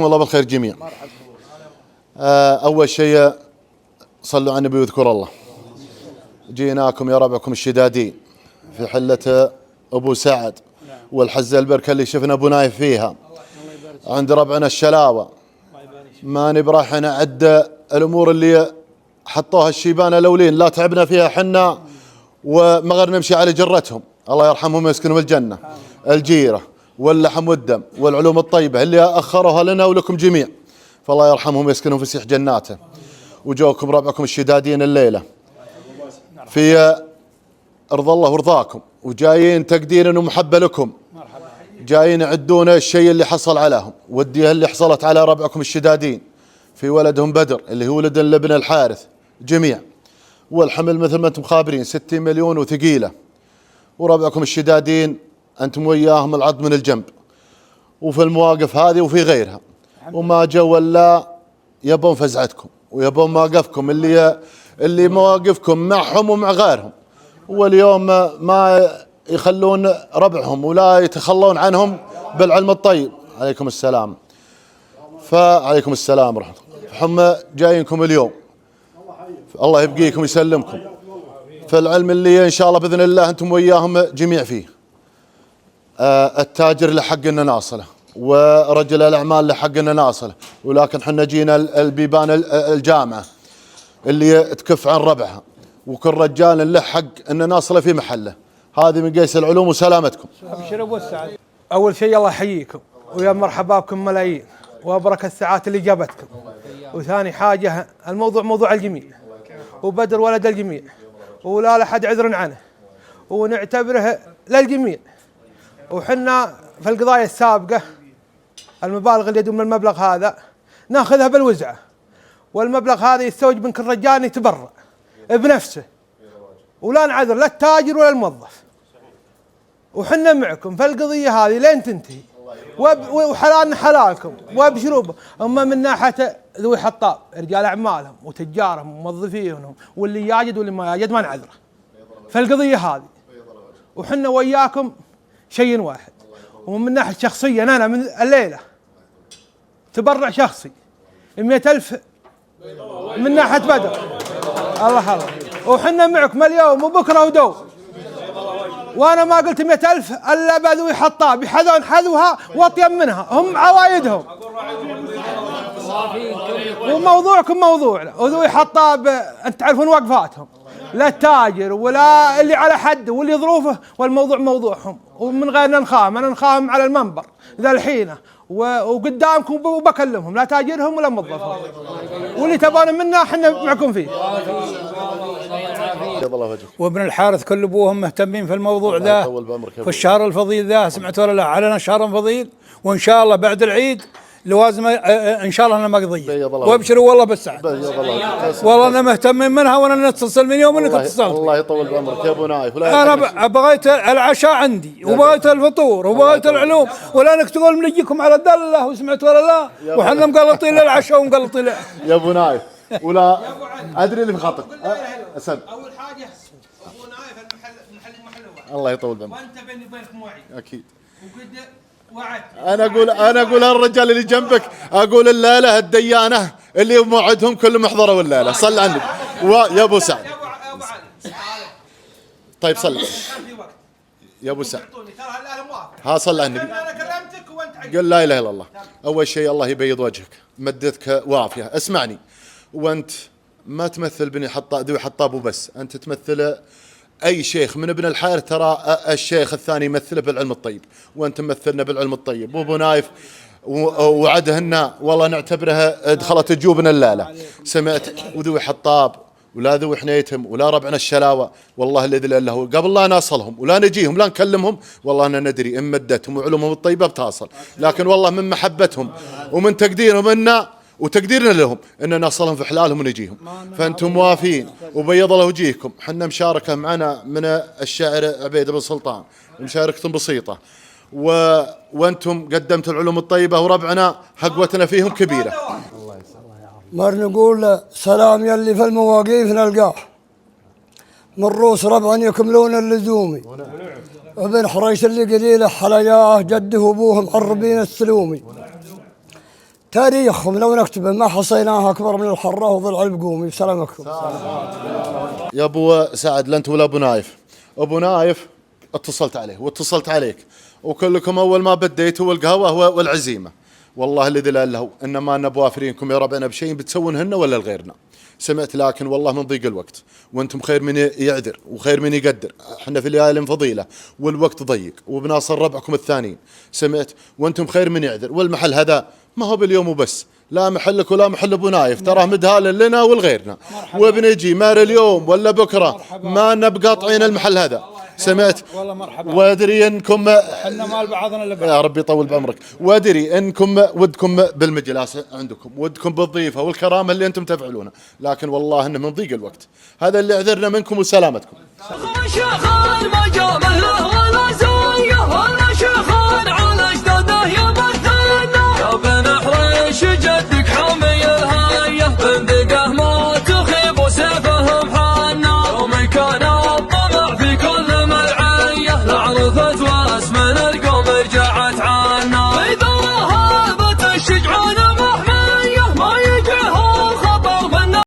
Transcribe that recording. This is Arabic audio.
مساكم الله بالخير جميعا. أول شيء صلوا على النبي واذكروا الله. جيناكم يا ربعكم الشدادين في حلة أبو سعد والحزة البركة اللي شفنا أبو نايف فيها عند ربعنا الشلاوة. ما نبراح نعد الأمور اللي حطوها الشيبان الأولين، لا تعبنا فيها حنا وما غير نمشي على جرتهم، الله يرحمهم ويسكنهم الجنة. الجيرة واللحم والدم والعلوم الطيبة اللي أخروها لنا ولكم جميع، فالله يرحمهم ويسكنهم في سيح جناته. وجوكم ربعكم الشدادين الليلة في رضا الله ورضاكم، وجايين تقديرا ومحبة لكم، جايين يعدون الشيء اللي حصل عليهم والديه اللي حصلت على ربعكم الشدادين في ولدهم بدر اللي هو ولد لابن الحارث جميع. والحمل مثل ما انتم خابرين 60 مليون وثقيلة، وربعكم الشدادين انتم وياهم العض من الجنب، وفي المواقف هذه وفي غيرها، وما جو ولا يبون فزعتكم ويبون مواقفكم اللي مواقفكم معهم ومع غيرهم، واليوم ما يخلون ربعهم ولا يتخلون عنهم بالعلم الطيب. عليكم السلام. فعليكم السلام ورحمة الله. هم جايينكم اليوم، الله يبقيكم ويسلمكم في العلم اللي إن شاء الله بإذن الله أنتم وياهم جميع فيه. التاجر لحق أن ناصله، ورجل الأعمال لحق أن ناصله، ولكن حنا جينا البيبان الجامعة اللي تكف عن ربعها، وكل رجال له حق أن ناصله في محله. هذه من قيس العلوم وسلامتكم. أبشروا والسعادة. أول شيء الله يحييكم ويا مرحبا بكم ملايين وأبرك الساعات اللي جابتكم. وثاني حاجة الموضوع موضوع الجميع، وبدر ولد الجميع ولا لحد عذر عنه، ونعتبره للجميع. وحنا في القضايا السابقة المبالغ اللي يدوم المبلغ هذا ناخذها بالوزعة، والمبلغ هذا يستوجب من كل رجال يتبرع بنفسه، ولا نعذر لا التاجر ولا الموظف. وحنا معكم في القضية هذه لين تنتهي، وحلالنا حلالكم وابشروا. أما من ناحية ذوي حطاب رجال أعمالهم وتجارهم وموظفينهم واللي ياجد واللي ما ياجد ما نعذره في القضية هذه، وحنا وياكم شيء واحد. ومن ناحية شخصية أنا من الليلة تبرع شخصي 100,000 من ناحية بدر. الله الله. وحنا معكم اليوم وبكرة ودو، وانا ما قلت 100,000 الا بذوي حطاب يحذون حذوها واطيب منها، هم عوايدهم. وموضوعكم موضوعنا، وذوي حطاب انت تعرفون وقفاتهم، لا التاجر ولا اللي على حد واللي ظروفه، والموضوع موضوعهم. ومن غير نخاهم، انا نخاهم على المنبر ذا الحين وقدامكم وبكلمهم، لا تاجرهم ولا موظفهم، واللي تبون منا احنا معكم فيه. وابن الحارث كل ابوهم مهتمين في الموضوع ذا في الشهر الفضيل ذا، سمعت ولا لا؟ علينا شهر فضيل، وان شاء الله بعد العيد لوازم ان شاء الله انا مقضيه، وابشروا والله بالسعد. والله انا مهتمين منها، وانا نتصل من يوم انك اتصلت. الله يطول بعمرك يا ابو نايف. انا بغيت العشاء عندي، وبغيت الفطور، وبغيت العلوم، ولا انك تقول منجيكم على الدله، وسمعت ولا لا؟ وحنا مقلطين للعشاء ومقلطين يا ابو نايف. ولا ادري اللي في خطك اسد. اول حاجه ابو نايف المحل واحد. الله يطول بعمرك. وانت بيني وبينك مواعيد اكيد. وقد وعدت. انا اقول الرجال اللي جنبك، اقول الليله الديانه اللي موعدهم كلهم حضروا الليله. صل على النبي يا ابو سعد. يا ابو علي. طيب صل يا ابو سعد. ها صل على النبي. انا كلمتك وانت قل لا اله الا الله. اول شيء الله يبيض وجهك، مدتك وافيه. اسمعني، وانت ما تمثل بني حطاب ذوي حطاب وبس، انت تمثل اي شيخ من ابن الحارث. ترى الشيخ الثاني يمثله بالعلم الطيب، وانت تمثلنا بالعلم الطيب. وابو نايف وعدهن والله نعتبرها دخلت جوبنا الليله. سمعت وذوي حطاب ولا ذوي حنيتهم ولا ربعنا الشلاوه، والله الذي لا اله هو، قبل لا نصلهم ولا نجيهم لا نكلمهم، والله أنا ندري إن مدتهم وعلومهم الطيبة بتصل، لكن والله من محبتهم ومن تقديرهم لنا وتقديرنا لهم إن نصلهم في حلالهم ونجيهم. فأنتم موافين وبيض الله وجيهكم. حنا مشاركة معنا من الشاعر عبيد بن سلطان، مشاركة بسيطة، وأنتم قدمتوا العلوم الطيبة، وربعنا حقوتنا فيهم كبيرة. مر نقول سلام يلي في المواقيف نلقاه من روس ربع يكملون اللزومي، وابن حريش اللي قليله حلياه جده وابوه معربين السلومي. تاريخهم لو نكتبه ما حصيناها أكبر من الحرة وضلع البقومي. بسلامكم. يا أبو سعد لا أنت ولا أبو نايف. أبو نايف اتصلت عليه واتصلت عليك وكلكم أول ما بديتوا القهوة والعزيمة، والله الذي لا إلا هو إن ما أنا بوافرينكم يا ربعنا بشيء بتسوونهن ولا لغيرنا. سمعت لكن والله من ضيق الوقت، وانتم خير من يعذر وخير من يقدر. احنا في ليالي فضيله والوقت ضيق وبناصر ربعكم الثانيين. سمعت؟ وانتم خير من يعذر. والمحل هذا ما هو باليوم وبس، لا محلك ولا محل ابو نايف، تراه مدهال لنا ولغيرنا. وبنجي مار اليوم ولا بكره ما نبقى قاطعين المحل هذا. سمعت؟ والله مرحبا. وادري انكم احنا مال بعضنا لبعض. يا ربي يطول بعمرك. وادري انكم ودكم بالمجلس عندكم، ودكم بالضيفه والكرامه اللي انتم تفعلونها، لكن والله انه من ضيق الوقت. هذا اللي عذرنا منكم وسلامتكم.